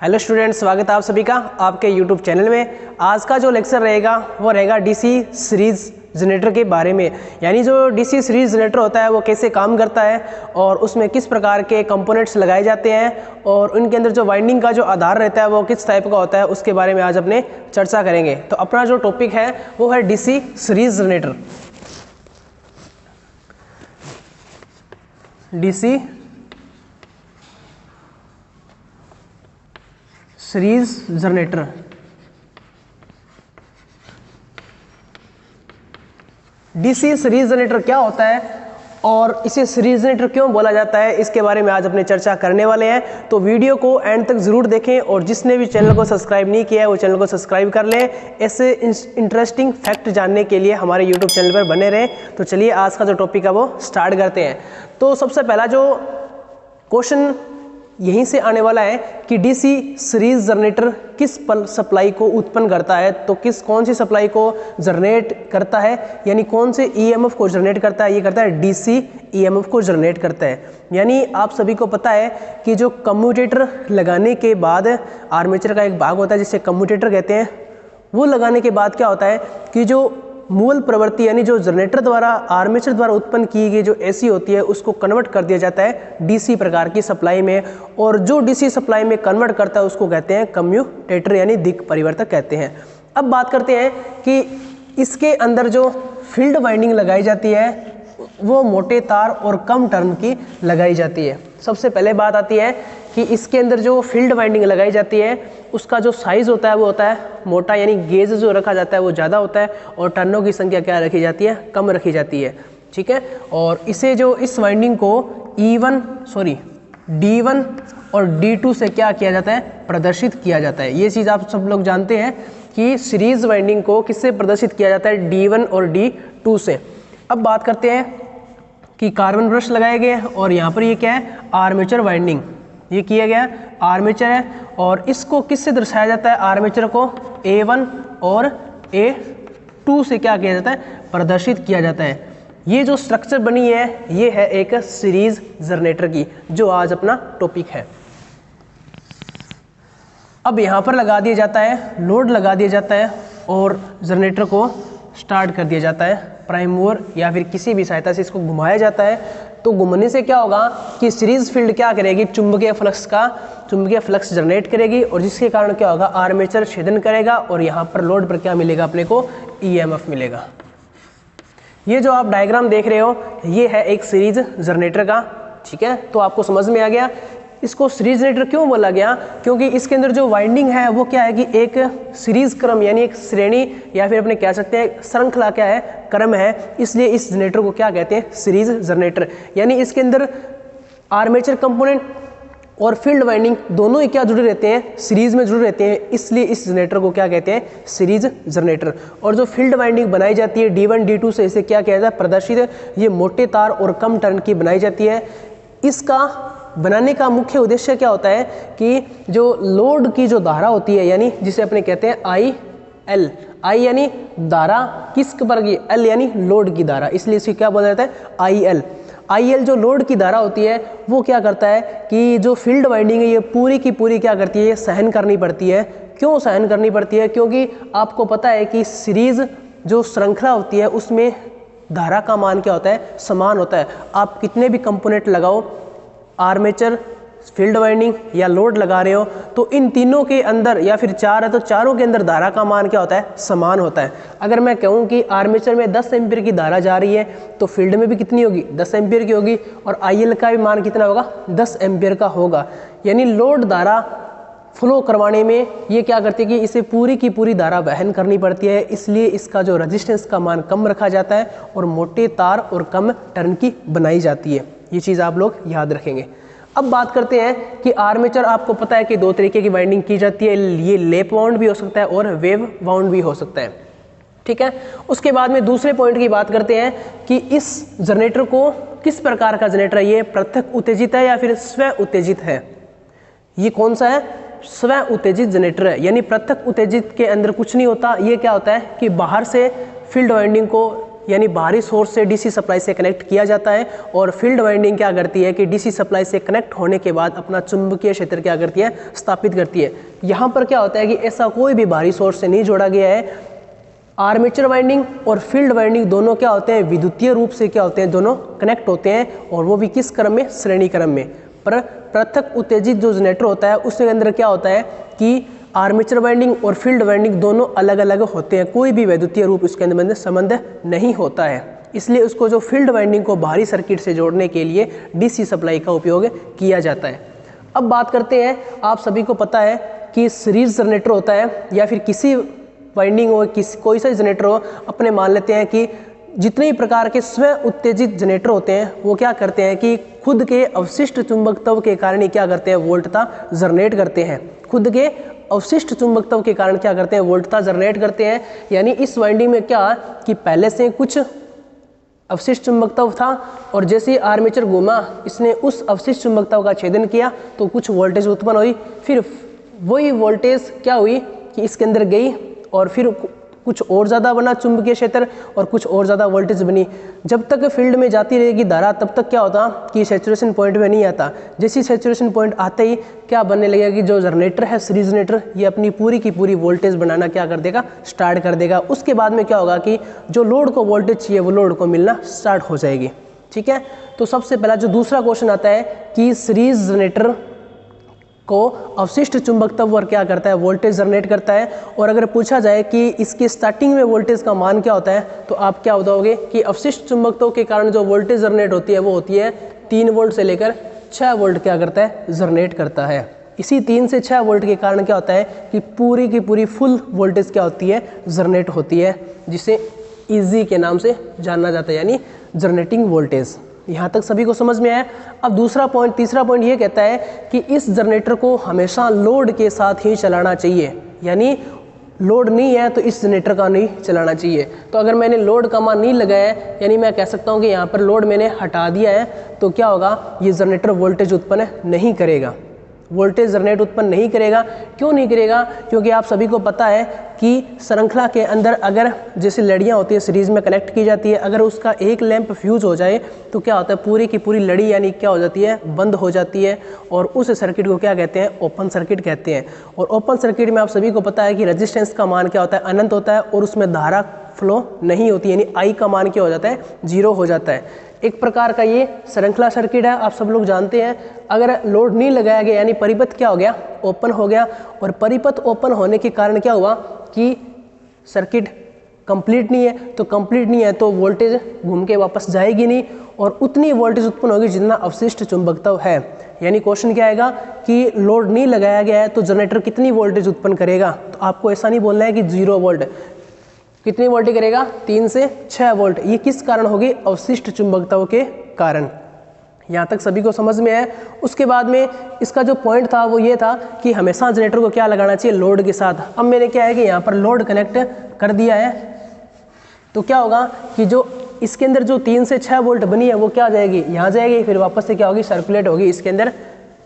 Hello students, स्वागत है आप सभी का आपके यूट्यूब चैनल में। आज का जो लेक्चर रहेगा वो रहेगा डीसी सीरीज़ जनरेटर के बारे में। यानी जो डीसी सीरीज़ जनरेटर होता है वो कैसे काम करता है और उसमें किस प्रकार के कंपोनेंट्स लगाए जाते हैं और उनके अंदर जो वाइंडिंग का जो आधार रहता है वो किस टाइप का होता है, उसके बारे में आज अपने चर्चा करेंगे। तो अपना जो टॉपिक है वो है DC series generator. DC series generator. DC series generator क्या होता है और इसे सीरीज जनरेटर क्यों बोला जाता है, इसके बारे में आज अपने चर्चा करने वाले हैं। तो वीडियो को एंड तक जरूर देखें और जिसने भी चैनल को सब्सक्राइब नहीं किया है वो चैनल को सब्सक्राइब कर लें। ऐसे इंटरेस्टिंग फैक्ट जानने के लिए हमारे यूट्यूब चैनल पर बने रहें। तो चलिए आज का जो टॉपिक है वो स्टार्ट करते हैं। तो सबसे पहला जो क्वेश्चन यहीं से आने वाला है कि डीसी सीरीज जनरेटर किस सप्लाई को उत्पन्न करता है। तो कौन सी सप्लाई को जनरेट करता है, यानी कौन से ईएमएफ को जनरेट करता है, ये करता है डीसी ईएमएफ को जनरेट करता है। यानी आप सभी को पता है कि जो कम्यूटेटर लगाने के बाद आर्मेचर का एक भाग होता है जिसे कम्यूटेटर कहते हैं, वो लगाने के बाद क्या होता है कि जो मूल प्रवृत्ति यानी जो जनरेटर द्वारा आर्मेचर द्वारा उत्पन्न की गई जो एसी होती है उसको कन्वर्ट कर दिया जाता है डीसी प्रकार की सप्लाई में, और जो डीसी सप्लाई में कन्वर्ट करता है उसको कहते हैं कम्यूटेटर यानी दिक् परिवर्तक कहते हैं। अब बात करते हैं कि इसके अंदर जो फील्ड वाइंडिंग लगाई जाती है वो मोटे तार और कम टर्न की लगाई जाती है। सबसे पहले बात आती है कि इसके अंदर जो फील्ड वाइंडिंग लगाई जाती है उसका जो साइज़ होता है वो होता है मोटा, यानी गेज जो रखा जाता है वो ज़्यादा होता है और टर्नों की संख्या क्या रखी जाती है, कम रखी जाती है। ठीक है, और इसे जो इस वाइंडिंग को D1 और D2 से क्या किया जाता है, प्रदर्शित किया जाता है। ये चीज़ आप सब लोग जानते हैं कि सीरीज वाइंडिंग को किससे प्रदर्शित किया जाता है, D1 और D2 से। अब बात करते हैं कि कार्बन ब्रश लगाए गए हैं और यहाँ पर ये क्या है, आर्मेचर वाइंडिंग ये किया गया आर्मेचर है और इसको किससे दर्शाया जाता है, आर्मेचर को A1 और A2 से क्या किया जाता है, प्रदर्शित किया जाता है। ये जो स्ट्रक्चर बनी है ये है एक सीरीज जनरेटर की, जो आज अपना टॉपिक है। अब यहाँ पर लगा दिया जाता है, लोड लगा दिया जाता है और जनरेटर को स्टार्ट कर दिया जाता है प्राइम मूवर या फिर किसी भी सहायता से इसको घुमाया जाता है। तो घूमने से क्या होगा कि सीरीज फील्ड क्या करेगी, चुंबकीय फ्लक्स जनरेट करेगी और जिसके कारण क्या होगा, आर्मेचर छेदन करेगा और यहाँ पर लोड पर क्या मिलेगा, अपने को ईएमएफ मिलेगा। ये जो आप डायग्राम देख रहे हो ये है एक सीरीज जनरेटर का। ठीक है, तो आपको समझ में आ गया इसको सीरीज जनरेटर क्यों बोला गया, क्योंकि इसके अंदर जो वाइंडिंग है वो क्या है कि एक सीरीज क्रम यानी एक श्रेणी या फिर अपने कह सकते हैं श्रृंखला क्या है, क्रम है, इसलिए इस जनरेटर को क्या कहते हैं, सीरीज जनरेटर। यानी इसके अंदर आर्मेचर कंपोनेंट और फील्ड वाइंडिंग दोनों ही क्या जुड़े रहते हैं, सीरीज में जुड़े रहते हैं, इसलिए इस जनरेटर को क्या कहते हैं, सीरीज जनरेटर। और जो फील्ड वाइंडिंग बनाई जाती है D1 D2 से, इसे क्या किया जाता है, प्रदर्शित, ये मोटे तार और कम टर्न की बनाई जाती है। इसका बनाने का मुख्य उद्देश्य क्या होता है कि जो लोड की जो धारा होती है, यानी जिसे अपने कहते हैं आई यानी धारा किस पर की, L यानी लोड की धारा, इसलिए इसे क्या बोला जाता है, IL जो लोड की धारा होती है वो क्या करता है कि जो फील्ड वाइंडिंग है ये पूरी की पूरी क्या करती है, ये सहन करनी पड़ती है। क्यों सहन करनी पड़ती है, क्योंकि आपको पता है कि सीरीज जो श्रृंखला होती है उसमें धारा का मान क्या होता है, समान होता है। आप कितने भी कंपोनेंट लगाओ, आर्मेचर, फील्ड वाइंडिंग या लोड लगा रहे हो, तो इन तीनों के अंदर या फिर चार है तो चारों के अंदर धारा का मान क्या होता है, समान होता है। अगर मैं कहूँ कि आर्मेचर में 10 एम्पीयर की धारा जा रही है तो फील्ड में भी कितनी होगी, 10 एम्पीयर की होगी और IL का भी मान कितना होगा, 10 एम्पीयर का होगा। यानी लोड धारा फ्लो करवाने में ये क्या करती है कि इसे पूरी की पूरी धारा वहन करनी पड़ती है, इसलिए इसका जो रेजिस्टेंस का मान कम रखा जाता है और मोटे तार और कम टर्न की बनाई जाती है। ये चीज़ आप लोग याद रखेंगे। अब बात करते हैं कि आर्मेचर, आपको पता है कि दो तरीके की वाइंडिंग की जाती है, ये लैप वाउंड भी हो सकता है और वेव वाउंड भी हो सकता है। ठीक है, उसके बाद में दूसरे पॉइंट की बात करते हैं कि इस जनरेटर को किस प्रकार का जनरेटर है, ये पृथक उत्तेजित है या फिर स्व उत्तेजित है। ये कौन सा है, स्व उत्तेजित जनरेटर है। यानी पृथक उत्तेजित के अंदर कुछ नहीं होता, ये क्या होता है कि बाहर से फील्ड वाइंडिंग को यानी बाहरी सोर्स से डीसी सप्लाई से कनेक्ट किया जाता है, और फील्ड वाइंडिंग क्या करती है कि डीसी सप्लाई से कनेक्ट होने के बाद अपना चुंबकीय क्षेत्र क्या करती है, स्थापित करती है। यहाँ पर क्या होता है कि ऐसा कोई भी बाहरी सोर्स से नहीं जोड़ा गया है। आर्मेचर वाइंडिंग और फील्ड वाइंडिंग दोनों क्या होते हैं, विद्युतीय रूप से क्या होते हैं, दोनों कनेक्ट होते हैं, और वो भी किस क्रम में, श्रेणी क्रम में। पर पृथक उत्तेजित जो जनरेटर होता है उसके अंदर क्या होता है कि आर्मेचर वाइंडिंग और फील्ड वाइंडिंग दोनों अलग अलग होते हैं, कोई भी वैद्युतीय रूप इसके अंदर संबंध नहीं होता है। इसलिए उसको जो फील्ड वाइंडिंग को बाहरी सर्किट से जोड़ने के लिए डीसी सप्लाई का उपयोग किया जाता है। अब बात करते हैं, आप सभी को पता है कि सीरीज जनरेटर होता है या फिर किसी वाइंडिंग हो, कोई सा जनरेटर हो, अपने मान लेते हैं कि जितने ही प्रकार के स्वयं उत्तेजित जनरेटर होते हैं वो क्या करते हैं कि खुद के अवशिष्ट चुंबकत्व के कारण ही क्या करते हैं, वोल्टता जनरेट करते हैं। खुद के अवशिष्ट चुंबकत्व के कारण क्या करते हैं, वोल्टता जनरेट करते हैं। यानी इस वाइंडिंग में क्या कि पहले से कुछ अवशिष्ट चुंबकत्व था, और जैसे ही आर्मेचर घूमा इसने उस अवशिष्ट चुंबकत्व का छेदन किया तो कुछ वोल्टेज उत्पन्न हुई। फिर वही वोल्टेज क्या हुई कि इसके अंदर गई, और फिर कुछ और ज़्यादा बना चुंबकीय क्षेत्र और कुछ और ज़्यादा वोल्टेज बनी। जब तक फील्ड में जाती रहेगी धारा तब तक क्या होता कि सैचुरेशन पॉइंट में नहीं आता। जैसे सैचुरेशन पॉइंट आते ही क्या बनने लगेगा कि जो जनरेटर है, सीरीज जनरेटर, ये अपनी पूरी की पूरी वोल्टेज बनाना क्या कर देगा, स्टार्ट कर देगा। उसके बाद में क्या होगा कि जो लोड को वोल्टेज चाहिए वो लोड को मिलना स्टार्ट हो जाएगी। ठीक है, तो सबसे पहला जो दूसरा क्वेश्चन आता है कि सीरीज जनरेटर को अवशिष्ट चुंबकत्व और क्या करता है, वोल्टेज जनरेट करता है। और अगर पूछा जाए कि इसकी स्टार्टिंग में वोल्टेज का मान क्या होता है, तो आप क्या बताओगे कि अवशिष्ट चुंबकत्व के कारण जो वोल्टेज जनरेट होती है वो होती है 3 वोल्ट से लेकर 6 वोल्ट क्या करता है, जनरेट करता है। इसी 3 से 6 वोल्ट के कारण क्या होता है कि पूरी की पूरी फुल वोल्टेज क्या होती है, जनरेट होती है, जिसे ईजी के नाम से जाना जाता है, यानी जनरेटिंग वोल्टेज। यहाँ तक सभी को समझ में आया। अब तीसरा पॉइंट ये कहता है कि इस जनरेटर को हमेशा लोड के साथ ही चलाना चाहिए, यानी लोड नहीं है तो इस जनरेटर का नहीं चलाना चाहिए। तो अगर मैंने लोड का मान नहीं लगाया है, यानी मैं कह सकता हूँ कि यहाँ पर लोड मैंने हटा दिया है, तो क्या होगा, ये जनरेटर वोल्टेज उत्पन्न नहीं करेगा, वोल्टेज जनरेट उत्पन्न नहीं करेगा। क्यों नहीं करेगा, क्योंकि आप सभी को पता है कि श्रृंखला के अंदर अगर जैसे लड़ियाँ होती है सीरीज में कनेक्ट की जाती है, अगर उसका एक लैंप फ्यूज हो जाए तो क्या होता है, पूरी की पूरी लड़ी यानी क्या हो जाती है, बंद हो जाती है, और उस सर्किट को क्या कहते हैं, ओपन सर्किट कहते हैं। और ओपन सर्किट में आप सभी को पता है कि रेजिस्टेंस का मान क्या होता है, अनंत होता है, और उसमें धारा फ्लो नहीं होती, यानी आई का मान क्या हो जाता है, 0 हो जाता है। एक प्रकार का ये श्रृंखला सर्किट है, आप सब लोग जानते हैं। अगर लोड नहीं लगाया गया यानी परिपथ क्या हो गया, ओपन हो गया, और परिपथ ओपन होने के कारण क्या हुआ कि सर्किट कंप्लीट नहीं है, तो कंप्लीट नहीं है तो वोल्टेज घूम के वापस जाएगी नहीं, और उतनी वोल्टेज उत्पन्न होगी जितना अवशिष्ट चुंबकत्व है। यानी क्वेश्चन क्या आएगा कि लोड नहीं लगाया गया है तो जनरेटर कितनी वोल्टेज उत्पन्न करेगा, तो आपको ऐसा नहीं बोलना है कि 0 वोल्ट, कितनी वोल्ट करेगा, 3 से 6 वोल्ट। ये किस कारण होगी, अवशिष्ट चुंबकत्व के कारण। यहाँ तक सभी को समझ में आया। उसके बाद में इसका जो पॉइंट था वो ये था कि हमेशा जनरेटर को क्या लगाना चाहिए, लोड के साथ। अब मैंने क्या है कि यहाँ पर लोड कनेक्ट कर दिया है, तो क्या होगा कि जो इसके अंदर जो 3 से 6 वोल्ट बनी है वो क्या जाएगी, यहाँ जाएगी, फिर वापस से क्या होगी, सर्कुलेट होगी इसके अंदर।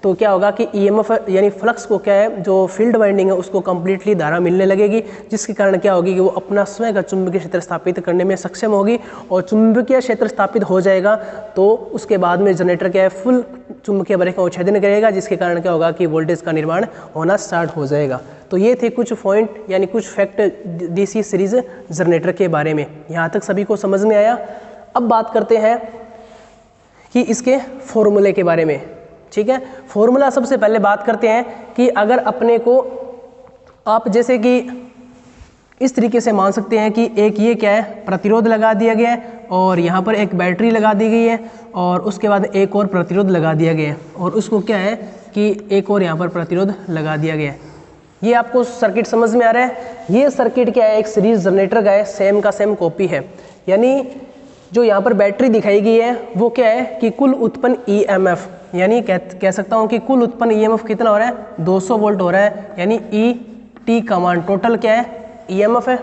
तो क्या होगा कि ईएमएफ यानी फ्लक्स को क्या है, जो फील्ड वाइंडिंग है उसको कंप्लीटली धारा मिलने लगेगी, जिसके कारण क्या होगी कि वो अपना स्वयं का चुंबकीय क्षेत्र स्थापित करने में सक्षम होगी। और चुंबकीय क्षेत्र स्थापित हो जाएगा तो उसके बाद में जनरेटर क्या है, फुल चुंबकीय बल का उच्छेदन करेगा, जिसके कारण क्या होगा कि वोल्टेज का निर्माण होना स्टार्ट हो जाएगा। तो ये थे कुछ पॉइंट यानी कुछ फैक्ट डीसी सीरीज जनरेटर के बारे में। यहाँ तक सभी को समझ में आया। अब बात करते हैं कि इसके फॉर्मूले के बारे में। ठीक है, फॉर्मूला सबसे पहले बात करते हैं कि अगर अपने को आप जैसे कि इस तरीके से मान सकते हैं कि एक ये क्या है, प्रतिरोध लगा दिया गया है, और यहाँ पर एक बैटरी लगा दी गई है, और उसके बाद एक और प्रतिरोध लगा दिया गया है, और उसको क्या है कि एक और यहाँ पर प्रतिरोध लगा दिया गया है। ये आपको सर्किट समझ में आ रहा है। ये सर्किट क्या है, एक सीरीज जनरेटर का है, सेम का सेम कॉपी है। यानी जो यहाँ पर बैटरी दिखाई गई है वो क्या है कि कुल उत्पन्न ईएमएफ, यानी कह सकता हूँ कि कुल उत्पन्न ईएमएफ कितना हो रहा है, 200 वोल्ट हो रहा है। यानी ई टी का मान टोटल क्या है, ईएमएफ है,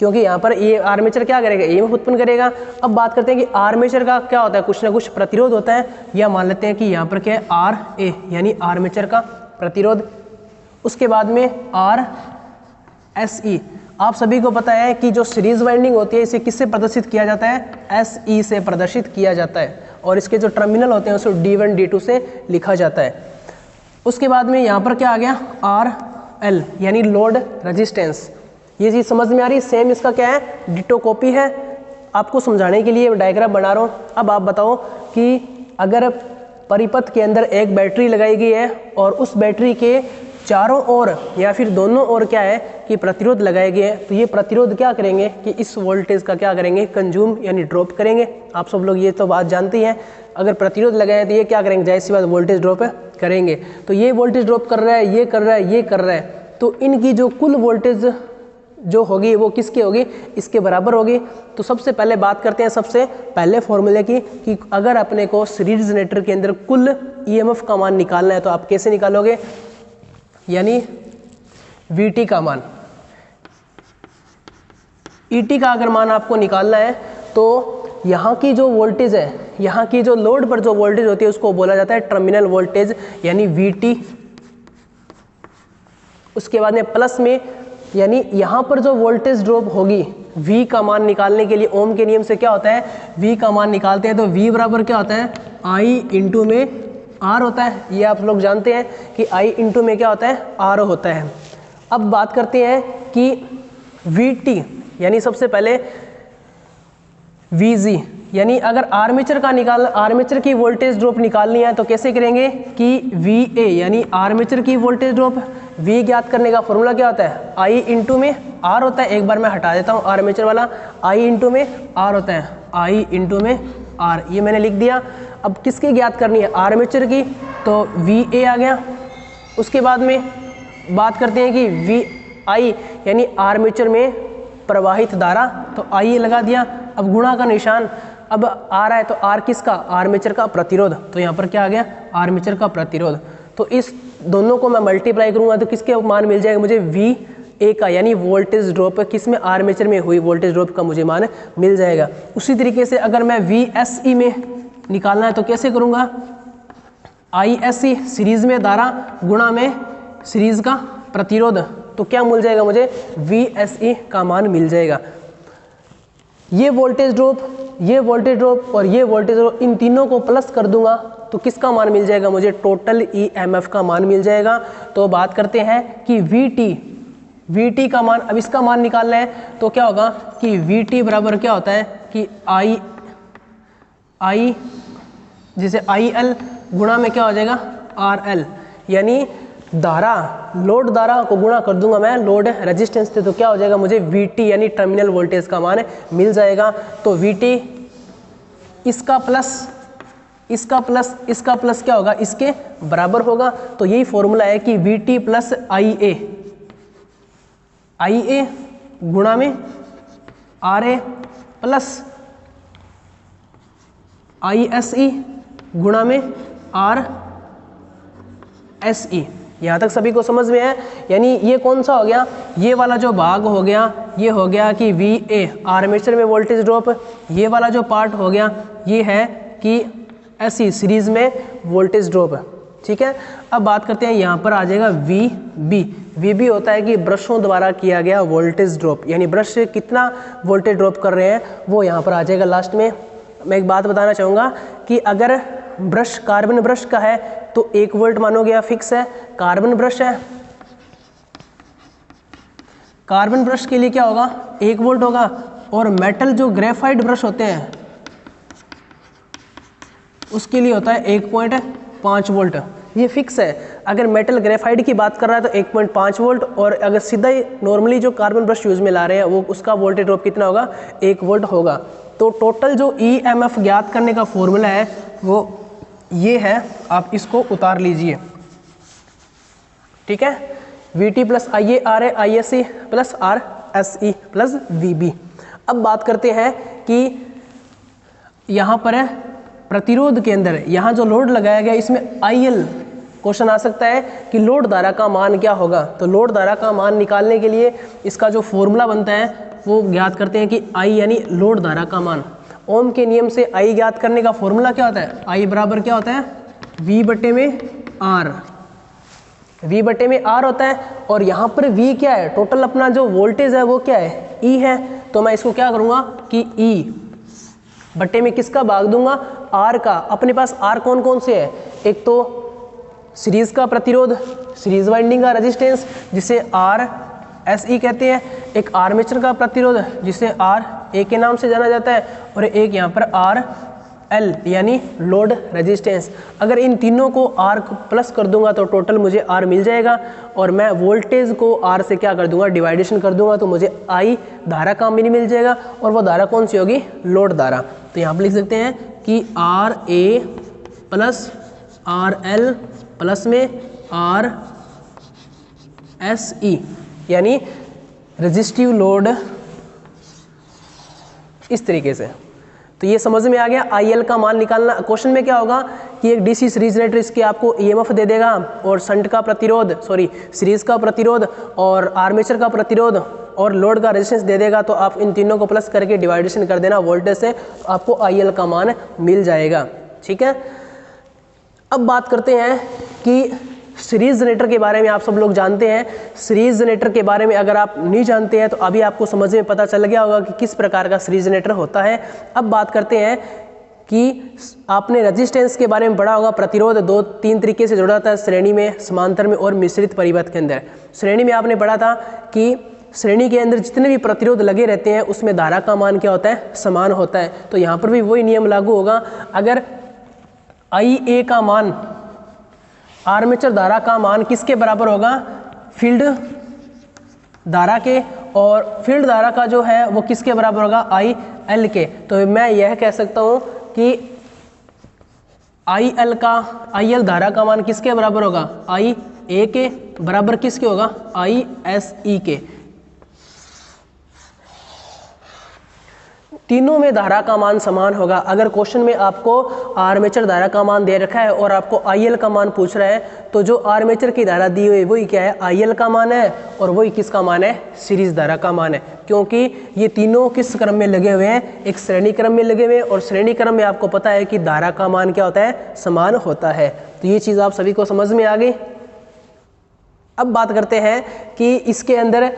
क्योंकि यहाँ पर ये आर्मेचर क्या करेगा, ईएमएफ उत्पन्न करेगा। अब बात करते हैं कि आर्मेचर का क्या होता है, कुछ ना कुछ प्रतिरोध होता है, या मान लेते हैं कि यहाँ पर क्या है, आर ए यानी आर्मेचर का प्रतिरोध। उसके बाद में आर एस ई, आप सभी को पता है कि जो सीरीज वाइंडिंग होती है इसे किससे प्रदर्शित किया जाता है, SE से प्रदर्शित किया जाता है, और इसके जो टर्मिनल होते हैं उसे D1 D2 से लिखा जाता है। उसके बाद में यहाँ पर क्या आ गया, RL यानी लोड रेजिस्टेंस। ये चीज़ समझ में आ रही है, सेम इसका क्या है, डिटो कॉपी है। आपको समझाने के लिए डायग्राम बना रहा हूँ। अब आप बताओ कि अगर परिपथ के अंदर एक बैटरी लगाई गई है और उस बैटरी के चारों ओर या फिर दोनों ओर क्या है कि प्रतिरोध लगाए गए हैं, तो ये प्रतिरोध क्या करेंगे कि इस वोल्टेज का क्या करेंगे, कंज्यूम यानी ड्रॉप करेंगे। आप सब लोग ये तो बात जानते ही हैं, अगर प्रतिरोध लगाए तो ये क्या करेंगे, जाहिर सी बात वोल्टेज ड्रॉप करेंगे। तो ये वोल्टेज ड्रॉप कर रहा है, ये कर रहा है, ये कर रहा है, तो इनकी जो कुल वोल्टेज जो होगी वो किसकी होगी, इसके बराबर होगी। तो सबसे पहले बात करते हैं सबसे पहले फॉर्मूले की कि अगर अपने को सीरीज जनरेटर के अंदर कुल EMF का मान निकालना है तो आप कैसे निकालोगे, यानी VT का मान, ET का अगर मान आपको निकालना है तो यहाँ की जो वोल्टेज है, यहाँ की जो लोड पर जो वोल्टेज होती है उसको बोला जाता है टर्मिनल वोल्टेज यानी VT। उसके बाद में प्लस में यानी यहाँ पर जो वोल्टेज ड्रॉप होगी V का मान निकालने के लिए ओम के नियम से क्या होता है, V का मान निकालते हैं तो V बराबर क्या होता है, I इंटू में R होता है। ये आप लोग जानते हैं कि I इंटू में क्या होता है, R होता है। अब बात करते हैं कि VT यानी सबसे पहले VG यानी अगर आर्मेचर का आर्मेचर की वोल्टेज ड्रॉप निकालनी है तो कैसे करेंगे कि VA यानी आर्मेचर की वोल्टेज ड्रॉप, V ज्ञात करने का फॉर्मूला क्या होता है, I इंटू में R होता है। एक बार मैं हटा देता हूँ आर्मेचर वाला, I इंटू में R होता है, I इंटू में R, ये मैंने लिख दिया। अब किसकी ज्ञात करनी है, आर्मेचर की, तो VA आ गया। उसके बाद में बात करते हैं कि VI यानी आर्मेचर में प्रवाहित धारा, तो I लगा दिया। अब गुणा का निशान, अब आ रहा है तो R किसका, आर्मेचर का प्रतिरोध, तो यहाँ पर क्या आ गया, आर्मेचर का प्रतिरोध। तो इस दोनों को मैं मल्टीप्लाई करूंगा तो किसके मान मिल जाएगा मुझे, VA का यानी वोल्टेज ड्रॉप किस में, आर्मेचर में हुई वोल्टेज ड्रॉप का मुझे मान मिल जाएगा। उसी तरीके से अगर मैं VSE में निकालना है तो कैसे करूंगा, ISE सीरीज में धारा गुणा में सीरीज का प्रतिरोध, तो क्या मिल जाएगा मुझे, VSE का मान मिल जाएगा। ये वोल्टेज ड्रॉप, ये वोल्टेज ड्रॉप और ये वोल्टेज ड्रॉप, इन तीनों को प्लस कर दूंगा तो किसका मान मिल जाएगा मुझे, टोटल EMF का मान मिल जाएगा। तो बात करते हैं कि VT का मान, अब इसका मान निकालना है तो क्या होगा कि VT बराबर क्या होता है कि I जैसे IL गुणा में क्या हो जाएगा RL, यानी धारा, लोड धारा को गुणा कर दूंगा मैं लोड रेजिस्टेंस से, तो क्या हो जाएगा मुझे VT यानी टर्मिनल वोल्टेज का मान मिल जाएगा। तो VT इसका प्लस इसका प्लस इसका प्लस क्या होगा, इसके बराबर होगा। तो यही फॉर्मूला है कि VT प्लस IA गुणा में RA प्लस ISE गुणा में RSE। यहाँ तक सभी को समझ में है। यानी ये कौन सा हो गया, ये वाला जो भाग हो गया ये हो गया कि VA आर्मेचर में वोल्टेज ड्रॉप, ये वाला जो पार्ट हो गया ये है कि SE सीरीज में वोल्टेज ड्रॉप, ठीक है। अब बात करते हैं, यहाँ पर आ जाएगा VB होता है कि ब्रशों द्वारा किया गया वोल्टेज ड्रॉप, यानी ब्रश से कितना वोल्टेज ड्रॉप कर रहे हैं वो यहाँ पर आ जाएगा लास्ट में। मैं एक बात बताना चाहूँगा कि अगर ब्रश कार्बन ब्रश का है तो 1 वोल्ट मानोगे या फिक्स है, कार्बन ब्रश है, कार्बन ब्रश के लिए क्या होगा 1 वोल्ट होगा, और मेटल जो ग्रेफाइट ब्रश होते हैं उसके लिए होता है 1.5 वोल्ट, ये फिक्स है। अगर मेटल ग्रेफाइट की बात कर रहा है तो 1.5 वोल्ट, और अगर सीधा ही नॉर्मली जो कार्बन ब्रश यूज में ला रहे हैं वो उसका वोल्टेज ड्रॉप कितना होगा 1 वोल्ट होगा। तो टोटल जो EMF ज्ञात करने का फॉर्मूला है वो ये है, आप इसको उतार लीजिए, ठीक है। VT plus IA RA ISE plus RSE plus VB। अब बात करते हैं कि यहाँ पर है प्रतिरोध के अंदर, यहाँ जो लोड लगाया गया इसमें IL क्वेश्चन आ सकता है कि लोड धारा का मान क्या होगा। तो लोड धारा का मान निकालने के लिए इसका जो फॉर्मूला बनता है वो ज्ञात करते हैं कि I यानी लोड धारा का मान। ओम के नियम से I ज्ञात करने का फॉर्मूला क्या होता है, I बराबर क्या होता है V बटे में R, V बटे में R होता है, और यहाँ पर V क्या है, टोटल अपना जो वोल्टेज है वो क्या है, E है। तो मैं इसको क्या करूँगा कि E बटे में किसका भाग दूंगा, R का। अपने पास R कौन कौन से है, एक तो सीरीज का प्रतिरोध, सीरीज वाइंडिंग का रेजिस्टेंस जिसे RSE कहते हैं, एक आर्मेचर का प्रतिरोध जिसे RA के नाम से जाना जाता है, और एक यहाँ पर RL यानी लोड रेजिस्टेंस। अगर इन तीनों को R प्लस कर दूंगा तो टोटल मुझे R मिल जाएगा, और मैं वोल्टेज को R से क्या कर दूंगा, डिवाइडेशन कर दूंगा, तो मुझे I धारा का मीन मिल जाएगा, और वो धारा कौन सी होगी, लोड धारा। तो यहाँ पर लिख सकते हैं कि RA प्लस RL प्लस में RSE यानी रेजिस्टिव लोड, इस तरीके से। तो ये समझ में आ गया। IL का मान निकालना, क्वेश्चन में क्या होगा कि एक DC सीरीज जनरेटर इसके आपको EMF दे देगा, और शंट का प्रतिरोध, सीरीज का प्रतिरोध, और आर्मेचर का प्रतिरोध, और लोड का रेजिस्टेंस दे देगा। तो आप इन तीनों को प्लस करके डिवाइडेशन कर देना वोल्टेज से, तो आपको IL का मान मिल जाएगा। ठीक है, अब बात करते हैं कि सीरीज जनरेटर के बारे में। आप सब लोग जानते हैं सीरीज जनरेटर के बारे में, अगर आप नहीं जानते हैं तो अभी आपको समझ में पता चल गया होगा कि किस प्रकार का सीरीज जनरेटर होता है। अब बात करते हैं कि आपने रेजिस्टेंस के बारे में पढ़ा होगा। प्रतिरोध 2-3 तरीके से जोड़ा जाता है, श्रेणी में, समांतर में और मिश्रित परिपथ के अंदर। श्रेणी में आपने पढ़ा था कि श्रेणी के अंदर जितने भी प्रतिरोध लगे रहते हैं उसमें धारा का मान क्या होता है, समान होता है। तो यहाँ पर भी वही नियम लागू होगा। अगर IA का मान, आर्मेचर धारा का मान किसके बराबर होगा, फील्ड धारा के, और फील्ड धारा का जो है वो किसके बराबर होगा, IL के। तो मैं यह कह सकता हूँ कि IL धारा का मान किसके बराबर होगा, IA के बराबर किसके होगा, ISE के। तीनों में धारा का मान समान होगा। अगर क्वेश्चन में आपको आर्मेचर धारा का मान दे रखा है और आपको IL का मान पूछ रहा है, तो जो आर्मेचर की धारा दी हुई वही क्या है, IL का मान है, और वही किसका मान है, सीरीज धारा का मान है। क्योंकि ये तीनों किस क्रम में लगे हुए हैं, एक श्रेणी क्रम में लगे हुए हैं, और श्रेणी क्रम में आपको पता है कि धारा का मान क्या होता है, समान होता है। तो ये चीज़ आप सभी को समझ में आ गई। अब बात करते हैं कि इसके अंदर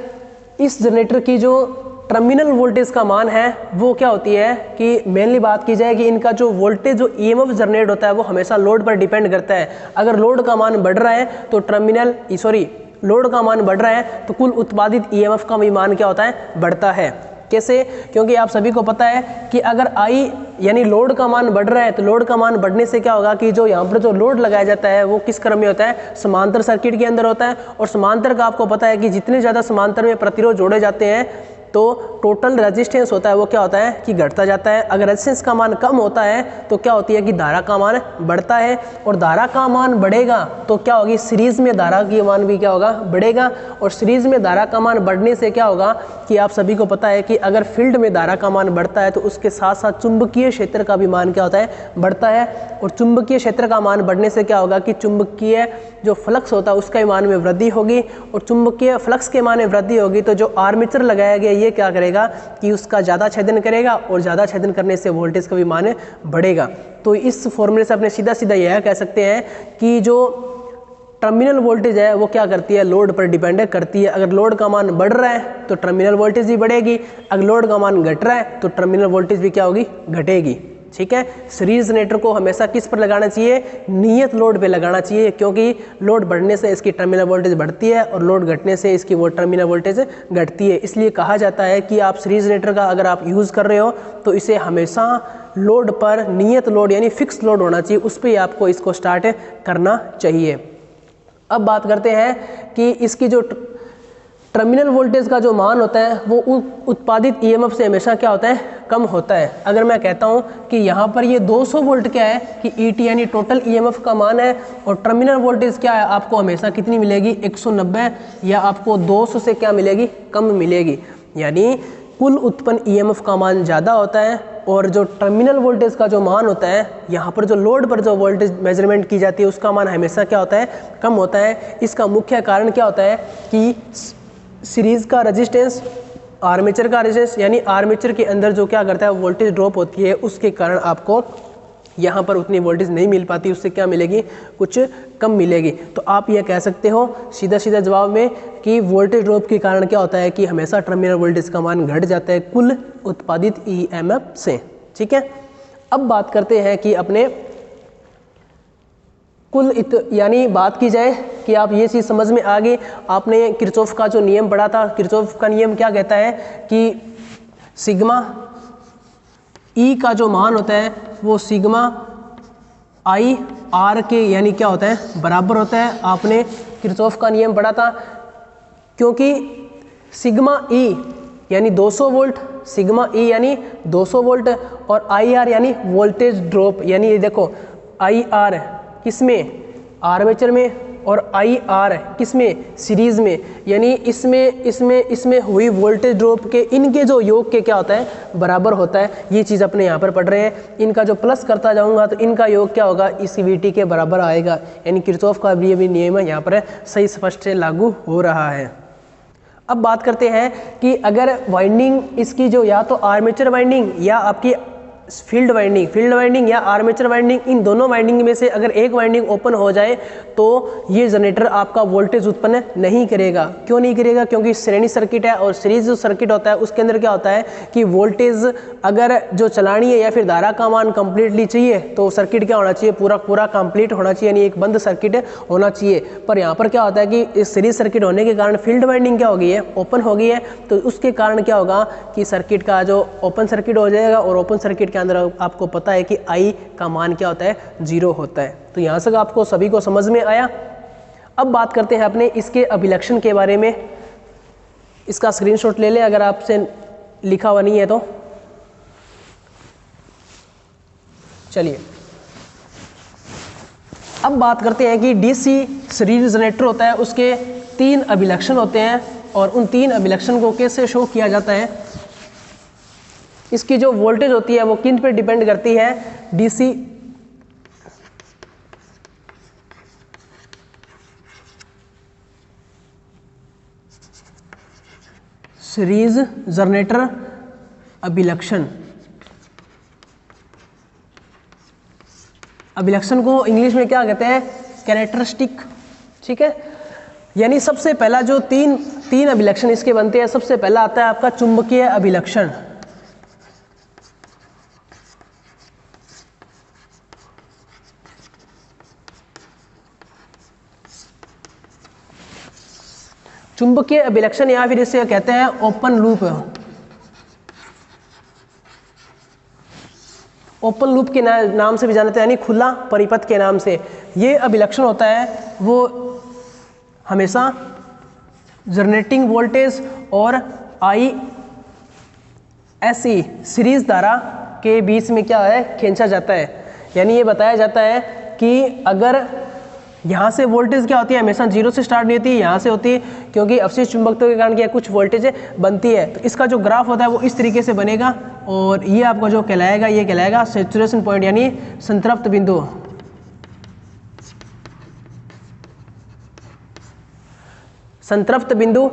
इस जनरेटर की जो टर्मिनल वोल्टेज का मान है वो क्या होती है, कि मेनली बात की जाए कि इनका जो वोल्टेज, जो EMF जनरेट होता है वो हमेशा लोड पर डिपेंड करता है। अगर लोड का मान बढ़ रहा है तो लोड का मान बढ़ रहा है तो कुल उत्पादित EMF का भी मान क्या होता है, बढ़ता है। कैसे, क्योंकि आप सभी को पता है कि अगर I यानी लोड का मान बढ़ रहा है तो लोड का मान बढ़ने से क्या होगा कि जो यहाँ पर जो लोड लगाया जाता है वो किस क्रम में होता है, समांतर सर्किट के अंदर होता है। और समांतर का आपको पता है कि जितने ज़्यादा समांतर में प्रतिरोध जोड़े जाते हैं तो टोटल रेजिस्टेंस होता है वो क्या होता है कि घटता जाता है। अगर रेजिस्टेंस का मान कम होता है तो क्या होती है कि धारा का मान बढ़ता है, और धारा का मान बढ़ेगा तो क्या होगी, सीरीज में धारा की मान भी क्या होगा, बढ़ेगा। और सीरीज में धारा का मान बढ़ने से क्या होगा कि आप सभी को पता है कि अगर फील्ड में धारा का मान बढ़ता है तो उसके साथ साथ चुंबकीय क्षेत्र का भी मान क्या होता है, बढ़ता है। और चुंबकीय क्षेत्र का मान बढ़ने से क्या होगा कि चुंबकीय जो फ्लक्स होता है उसका मान में वृद्धि होगी, और चुंबकीय फ्लक्स के मान में वृद्धि होगी तो जो आर्मेचर लगाया गया ये क्या करेगा कि उसका ज़्यादा छेदन करेगा, और ज़्यादा छेदन करने से वोल्टेज का भी मान बढ़ेगा। तो इस फॉर्मूले से अपने सीधा सीधा यह कह सकते हैं कि जो टर्मिनल वोल्टेज है वो क्या करती है, लोड पर डिपेंड करती है। अगर लोड का मान बढ़ रहा है तो टर्मिनल वोल्टेज भी बढ़ेगी, अगर लोड का मान घट रहा है तो टर्मिनल वोल्टेज भी क्या होगी, घटेगी। ठीक है, सीरीज जनरेटर को हमेशा किस पर लगाना चाहिए, नियत लोड पे लगाना चाहिए, क्योंकि लोड बढ़ने से इसकी टर्मिनल वोल्टेज बढ़ती है और लोड घटने से इसकी वो टर्मिनल वोल्टेज घटती है। इसलिए कहा जाता है कि आप सीरीज जनरेटर का अगर आप यूज़ कर रहे हो तो इसे हमेशा लोड पर नियत लोड यानी फिक्स लोड होना चाहिए, उस पर आपको इसको स्टार्ट करना चाहिए। अब बात करते हैं कि इसकी जो टर्मिनल वोल्टेज का जो मान होता है वो उत्पादित EMF से हमेशा क्या होता है, कम होता है। अगर मैं कहता हूँ कि यहाँ पर ये 200 वोल्ट क्या है कि ET यानी टोटल EMF का मान है, और टर्मिनल वोल्टेज क्या है, आपको हमेशा कितनी मिलेगी, 190, या आपको 200 से क्या मिलेगी, कम मिलेगी। यानी कुल उत्पन्न EMF का मान ज़्यादा होता है, और जो टर्मिनल वोल्टेज का जो मान होता है, यहाँ पर जो लोड पर जो वोल्टेज मेजरमेंट की जाती है उसका मान हमेशा क्या होता है, कम होता है। इसका मुख्य कारण क्या होता है कि सीरीज का रेजिस्टेंस, आर्मेचर का रेजिस्टेंस, यानी आर्मेचर के अंदर जो क्या करता है वोल्टेज ड्रॉप होती है, उसके कारण आपको यहाँ पर उतनी वोल्टेज नहीं मिल पाती, उससे क्या मिलेगी, कुछ कम मिलेगी। तो आप यह कह सकते हो सीधा सीधा जवाब में कि वोल्टेज ड्रॉप के कारण क्या होता है कि हमेशा टर्मिनल वोल्टेज का मान घट जाता है कुल उत्पादित ईएमएफ से। ठीक है, अब बात करते हैं कि अपने कुल यानी बात की जाए कि आप ये चीज़ समझ में आ गई, आपने किरचॉफ का जो नियम पढ़ा था, किरचॉफ का नियम क्या कहता है कि सिग्मा ई का जो मान होता है वो सिग्मा आई आर के यानी क्या होता है, बराबर होता है। आपने किरचॉफ का नियम पढ़ा था, क्योंकि सिग्मा ई यानी 200 वोल्ट, सिग्मा ई यानी 200 वोल्ट और आई आर यानी वोल्टेज ड्रॉप, यानी ये देखो आई आर किसमें, आर्मेचर में, और आई आर किसमें, सीरीज में, यानी इसमें हुई वोल्टेज ड्रॉप के इनके जो योग के क्या होता है, बराबर होता है। ये चीज़ अपने यहाँ पर पढ़ रहे हैं। इनका जो प्लस करता जाऊंगा तो इनका योग क्या होगा, इस वीटी के बराबर आएगा, यानी किरचॉफ का भी नियम है यहाँ पर सही स्पष्ट से लागू हो रहा है। अब बात करते हैं कि अगर वाइंडिंग इसकी जो या तो आर्मेचर वाइंडिंग या आपकी फील्ड वाइंडिंग या आर्मेचर वाइंडिंग, इन दोनों वाइंडिंग में से अगर एक वाइंडिंग ओपन हो जाए तो ये जनरेटर आपका वोल्टेज उत्पन्न नहीं करेगा। क्यों नहीं करेगा, क्योंकि श्रेणी सर्किट है और सीरीज जो सर्किट होता है उसके अंदर क्या होता है कि वोल्टेज अगर जो चलानी है या फिर धारा का मान कंप्लीटली चाहिए तो सर्किट क्या होना चाहिए, पूरा कंप्लीट होना चाहिए, यानी एक बंद सर्किट होना चाहिए। पर यहाँ पर क्या होता है कि इस सीरीज सर्किट होने के कारण फील्ड वाइंडिंग क्या हो गई है, ओपन हो गई है, तो उसके कारण क्या होगा कि सर्किट का जो ओपन सर्किट हो जाएगा, और ओपन सर्किट के अंदर आपको पता है कि आई का मान क्या होता है, 0 होता है। तो यहाँ से आपको सभी को समझ में आया। अब बात करते हैं अपने इसके अभिलक्षण के बारे में। इसका स्क्रीनशॉट ले लें अगर आपसे लिखा हुआ नहीं है तो। चलिए अब बात करते हैं कि डीसी सीरीज जनरेटर होता है, उसके 3 अभिलक्षण होते हैं और उन 3 अभिलक्षण को कैसे शो किया जाता है। इसकी जो वोल्टेज होती है वो किन पे डिपेंड करती है, डीसी सीरीज जनरेटर अभिलक्षण। अभिलक्षण को इंग्लिश में क्या कहते हैं, कैरेक्टरिस्टिक। ठीक है, यानी सबसे पहला जो तीन अभिलक्षण इसके बनते हैं, सबसे पहला आता है आपका चुंबकीय अभिलक्षण। चुंबकीय अभिलक्षण या फिर इसे कहते हैं ओपन लूप। ओपन लूप के नाम से भी जानते हैं, यानी खुला परिपथ के नाम से। ये अभिलक्षण होता है वो हमेशा जनरेटिंग वोल्टेज और आई एसई सीरीज धारा के बीच में क्या है, खींचा जाता है। यानी ये बताया जाता है कि अगर यहाँ से वोल्टेज क्या होती है, हमेशा 0 से स्टार्ट नहीं होती, यहाँ से होती है, क्योंकि अवशिष्ट चुंबकत्व के कारण क्या कुछ वोल्टेज बनती है। तो इसका जो ग्राफ होता है वो इस तरीके से बनेगा, और ये आपका जो कहलाएगा, ये कहलाएगा सैचुरेशन पॉइंट यानी संतृप्त बिंदु। संतृप्त बिंदु,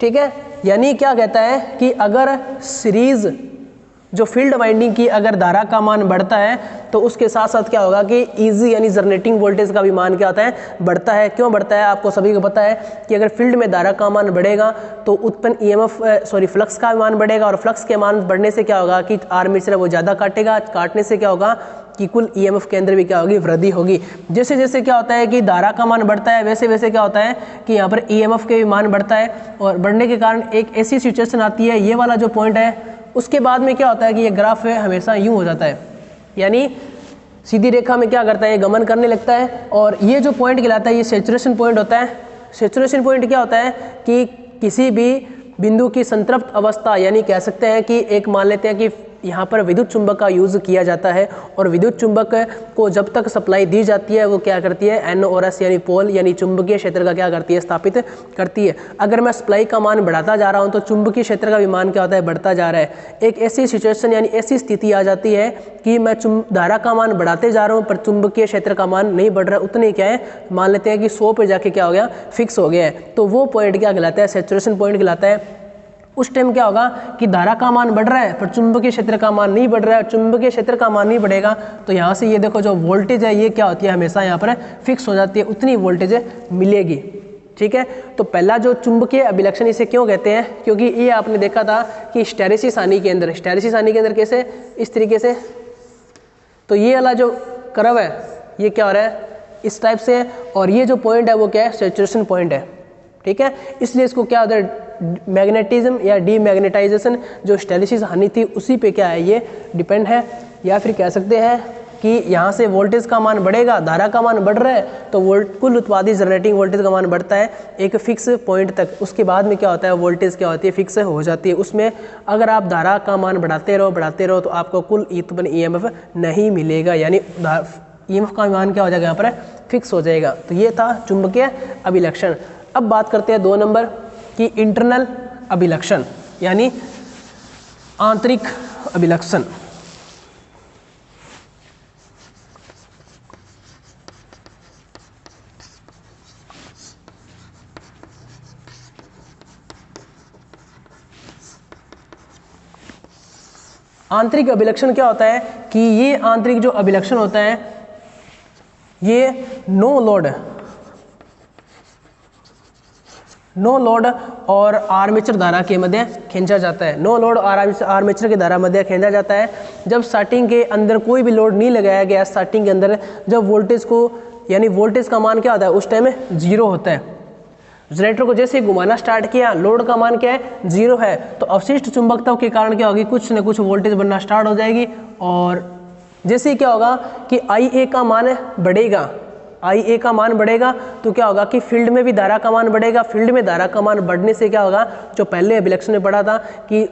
ठीक है। यानी क्या कहता है कि अगर सीरीज जो फील्ड वाइंडिंग की अगर धारा का मान बढ़ता है तो उसके साथ साथ क्या होगा कि इजी यानी जनरेटिंग वोल्टेज का भी मान क्या होता है, बढ़ता है। क्यों बढ़ता है, आपको सभी को पता है कि अगर फील्ड में धारा का मान बढ़ेगा तो उत्पन्न ईएमएफ फ्लक्स का मान बढ़ेगा, और फ्लक्स के मान बढ़ने से क्या होगा कि आर्मेचर वो ज़्यादा काटेगा, काटने से क्या होगा कि कुल ईएमएफ के अंदर भी क्या होगी, वृद्धि होगी। जैसे जैसे क्या होता है कि धारा का मान बढ़ता है वैसे वैसे क्या होता है कि यहाँ पर ईएमएफ के भी मान बढ़ता है, और बढ़ने के कारण एक ऐसी सिचुएशन आती है, ये वाला जो पॉइंट है उसके बाद में क्या होता है कि ये ग्राफ है हमेशा यूं हो जाता है, यानी सीधी रेखा में क्या करता है, ये गमन करने लगता है। और ये जो पॉइंट कहलाता है ये सैचुरेशन पॉइंट होता है। सैचुरेशन पॉइंट क्या होता है कि किसी भी बिंदु की संतृप्त अवस्था, यानी कह सकते हैं कि एक मान लेते हैं कि यहाँ पर विद्युत चुंबक का यूज़ किया जाता है, और विद्युत चुंबक को जब तक सप्लाई दी जाती है वो क्या करती है, एन और एस यानी पोल यानी चुंबकीय क्षेत्र का क्या करती है, स्थापित करती है। अगर मैं सप्लाई का मान बढ़ाता जा रहा हूँ तो चुंबकीय क्षेत्र का भी मान क्या होता है, बढ़ता जा रहा है। एक ऐसी सिचुएशन यानी ऐसी स्थिति आ जाती है कि मैं धारा का मान बढ़ाते जा रहा हूँ पर चुंबकीय क्षेत्र का मान नहीं बढ़ रहा, उतने क्या है, मान लेते हैं कि 100 पे जाके क्या हो गया, फिक्स हो गया है। तो वो पॉइंट क्या कहलाता है, सैचुरेशन पॉइंट कहलाता है। उस टाइम क्या होगा कि धारा का मान बढ़ रहा है पर चुंबकीय क्षेत्र का मान नहीं बढ़ रहा है, चुंबकीय क्षेत्र का मान नहीं बढ़ेगा तो यहाँ से ये देखो जो वोल्टेज है ये क्या होती है हमेशा यहाँ पर फिक्स हो जाती है, उतनी वोल्टेज मिलेगी। ठीक है, तो पहला जो चुंबकीय अभिलक्षण इसे क्यों कहते हैं, क्योंकि ये आपने देखा था कि हिस्टैरिसीस आनी के अंदर कैसे, इस तरीके से, तो ये वाला जो कर्व है ये क्या हो रहा है इस टाइप से, और ये जो पॉइंट है वो क्या है सैचुरेशन पॉइंट है। ठीक है, इसलिए इसको क्या होता है मैग्नेटिज्म या डीमैग्नेटाइजेशन जो हिस्टैरिसीस हानि थी उसी पे क्या है ये डिपेंड है। या फिर कह सकते हैं कि यहाँ से वोल्टेज का मान बढ़ेगा, धारा का मान बढ़ रहा है तो कुल उत्पादित जनरेटिंग वोल्टेज का मान बढ़ता है एक फिक्स पॉइंट तक, उसके बाद में क्या होता है वोल्टेज क्या होती है फिक्स हो जाती है। उसमें अगर आप धारा का मान बढ़ाते रहो तो आपको कुल उत्पन्न ईएमएफ नहीं मिलेगा, यानी ईएमएफ का मान क्या हो जाएगा यहाँ पर फिक्स हो जाएगा। तो ये था चुंबकीय अभिलक्षण। अब बात करते हैं 2 नंबर की इंटरनल अभिलक्षण यानी आंतरिक अभिलक्षण। आंतरिक अभिलक्षण क्या होता है कि ये आंतरिक जो अभिलक्षण होता है ये नो लोड और आर्मेचर धारा के मध्य खींचा जाता है। नो लोड और आर्मेचर की धारा मध्य खींचा जाता है जब स्टार्टिंग के अंदर कोई भी लोड नहीं लगाया गया, स्टार्टिंग के अंदर जब वोल्टेज को यानी वोल्टेज का मान क्या होता है उस टाइम 0 होता है। जनरेटर को जैसे ही घुमाना स्टार्ट किया लोड का मान क्या है 0 है, तो अवशिष्ट चुंबकत्व के कारण क्या होगी कुछ न कुछ वोल्टेज बनना स्टार्ट हो जाएगी, और जैसे ही क्या होगा कि IA का मान बढ़ेगा, IA का मान बढ़ेगा तो क्या होगा कि फील्ड में भी धारा का मान बढ़ेगा। फील्ड में धारा का मान बढ़ने से क्या होगा जो पहले अभिलक्षण में पढ़ा था कि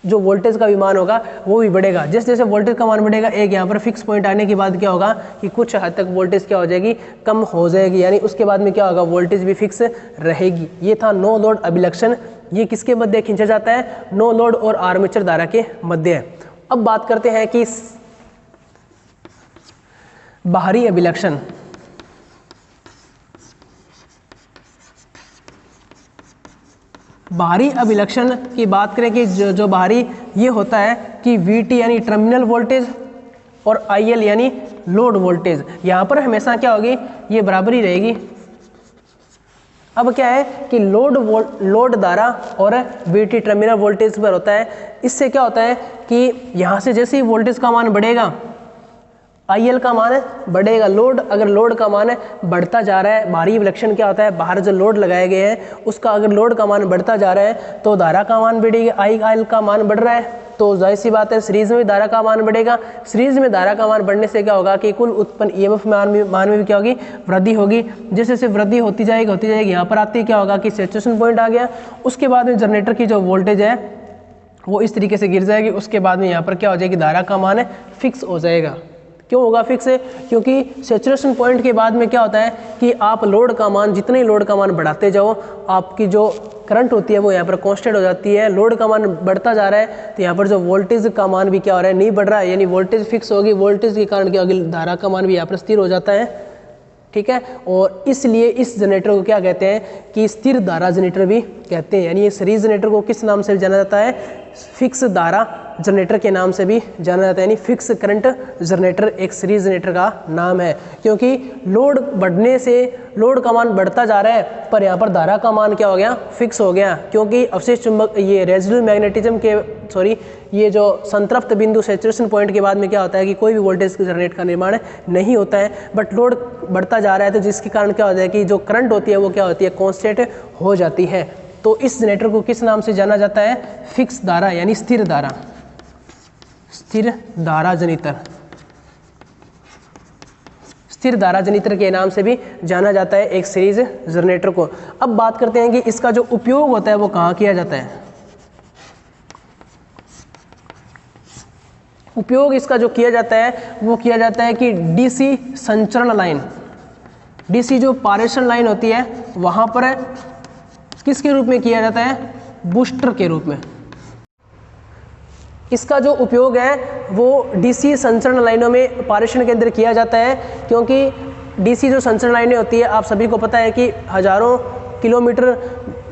जो वोल्टेज का भी मान होगा वो भी बढ़ेगा। जैसे जैसे वोल्टेज का मान बढ़ेगा एक यहाँ पर फिक्स पॉइंट आने के बाद क्या होगा कि कुछ हद तक वोल्टेज क्या हो जाएगी कम हो जाएगी, यानी उसके बाद में क्या होगा वोल्टेज भी फिक्स रहेगी। ये था नो लोड अभिलक्षण। ये किसके मध्य खींचा जाता है नो लोड और आर्मेचर धारा के मध्य। अब बात करते हैं कि बाहरी अभिलक्षण। बाहरी अभिलक्षण की बात करें कि जो बाहरी ये होता है कि VT यानी टर्मिनल वोल्टेज और IL यानी लोड वोल्टेज, यहाँ पर हमेशा क्या होगी ये बराबरी रहेगी। अब क्या है कि लोड धारा और VT टर्मिनल वोल्टेज पर होता है। इससे क्या होता है कि यहाँ से जैसे ही वोल्टेज का मान बढ़ेगा IL का मान बढ़ेगा। अगर लोड का मान बढ़ता जा रहा है, बाहरी अभिलक्षण क्या होता है बाहर जो लोड लगाए गए हैं उसका अगर लोड का मान बढ़ता जा रहा है तो धारा का मान बढ़ेगा। IL का मान बढ़ रहा है तो जाहिर सी बात है सीरीज में भी धारा का मान बढ़ेगा। सीरीज में धारा का मान बढ़ने से क्या होगा कि कुल उत्पन्न EMF मान में भी क्या होगी वृद्धि होगी। जैसे जैसे वृद्धि होती जाएगी यहाँ पर आती क्या होगा कि सैचुरेशन पॉइंट आ गया। उसके बाद में जनरेटर की जो वोल्टेज है वो इस तरीके से गिर जाएगी। उसके बाद में यहाँ पर क्या हो जाएगी धारा का मान फिक्स हो जाएगा। क्यों होगा फिक्स है क्योंकि सैचुरेशन पॉइंट के बाद में क्या होता है कि आप लोड का मान जितने लोड का मान बढ़ाते जाओ आपकी जो करंट होती है वो यहाँ पर कांस्टेंट हो जाती है। लोड का मान बढ़ता जा रहा है तो यहाँ पर जो वोल्टेज का मान भी क्या हो रहा है नहीं बढ़ रहा है, यानी वोल्टेज फिक्स होगी। वोल्टेज के कारण क्या होगी धारा का मान भी यहाँ पर स्थिर हो जाता है। ठीक है, और इसलिए इस जनरेटर को क्या कहते हैं कि स्थिर धारा जनरेटर भी कहते हैं। यानी ये सीरीज जनरेटर को किस नाम से जाना जाता है फिक्स धारा जनरेटर के नाम से भी जाना जाता है। यानी फिक्स करंट जनरेटर एक सीरीज जनरेटर का नाम है, क्योंकि लोड बढ़ने से लोड का मान बढ़ता जा रहा है पर यहाँ पर धारा का मान क्या हो गया फिक्स हो गया। क्योंकि अवशिष्ट चुंबक ये रेजिडुअल मैग्नेटिज्म के ये जो संतृप्त बिंदु सैचुरेशन पॉइंट के बाद में क्या होता है कि कोई भी वोल्टेज जनरेट का निर्माण नहीं होता है, बट लोड बढ़ता जा रहा है तो जिसके कारण क्या होता है कि जो करंट होती है वो क्या होती है कांस्टेंट हो जाती है। तो इस जनरेटर को किस नाम से जाना जाता है फिक्स धारा यानी स्थिर धारा जनित्र। स्थिर धारा जनित्र के नाम से भी जाना जाता है एक सीरीज जनरेटर को। अब बात करते हैं कि इसका जो उपयोग होता है वो कहाँ किया जाता है। उपयोग इसका जो किया जाता है वो किया जाता है कि डीसी संचरण लाइन, डीसी जो पारेषण लाइन होती है वहां पर किसके रूप में किया जाता है बूस्टर के रूप में। इसका जो उपयोग है वो डीसी संचरण लाइनों में पारेषण के अंदर किया जाता है, क्योंकि डीसी जो संचरण लाइनें होती है आप सभी को पता है कि हजारों किलोमीटर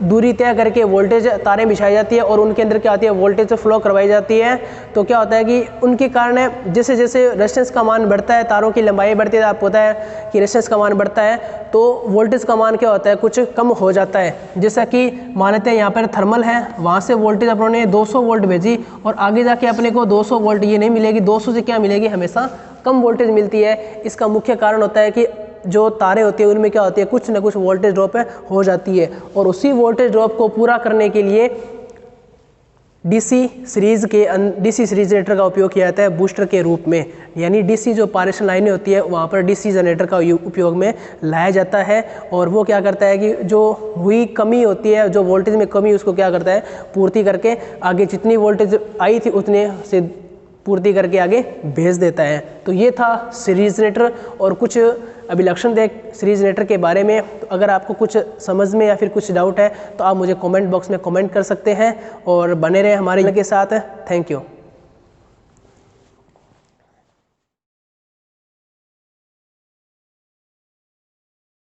दूरी तय करके वोल्टेज तारें बिछाई जाती है और उनके अंदर क्या होती है, वोल्टेज फ्लो करवाई जाती है। तो क्या होता है कि उनके कारण जैसे जैसे रेजिस्टेंस का मान बढ़ता है, तारों की लंबाई बढ़ती है, आपको पता है कि रेजिस्टेंस का मान बढ़ता है तो वोल्टेज का मान क्या होता है, कुछ कम हो जाता है। जैसा कि मान लेते हैं यहाँ पर थर्मल है, वहाँ से वोल्टेज अपनों ने 200 वोल्ट भेजी और आगे जाके अपने को 200 वोल्ट ये नहीं मिलेगी, 200 से क्या मिलेगी, हमेशा कम वोल्टेज मिलती है। इसका मुख्य कारण होता है कि जो तारें होती है उनमें क्या होती है, कुछ ना कुछ वोल्टेज ड्रॉप हो जाती है और उसी वोल्टेज ड्रॉप को पूरा करने के लिए डीसी सीरीज जनरेटर का उपयोग किया जाता है बूस्टर के रूप में। यानी डीसी जो पारेषण लाइनें होती है वहाँ पर डीसी जनरेटर का उपयोग में लाया जाता है और वो क्या करता है कि जो हुई कमी होती है, जो वोल्टेज में कमी, उसको क्या करता है, पूर्ति करके आगे जितनी वोल्टेज आई थी उतने से पूर्ति करके आगे भेज देता है। तो ये था सीरीज जनरेटर और कुछ अभिलक्षण थे सीरीज जनरेटर के बारे में। तो अगर आपको कुछ समझ में या फिर कुछ डाउट है तो आप मुझे कमेंट बॉक्स में कमेंट कर सकते हैं और बने रहें हमारे के साथ। Thank you.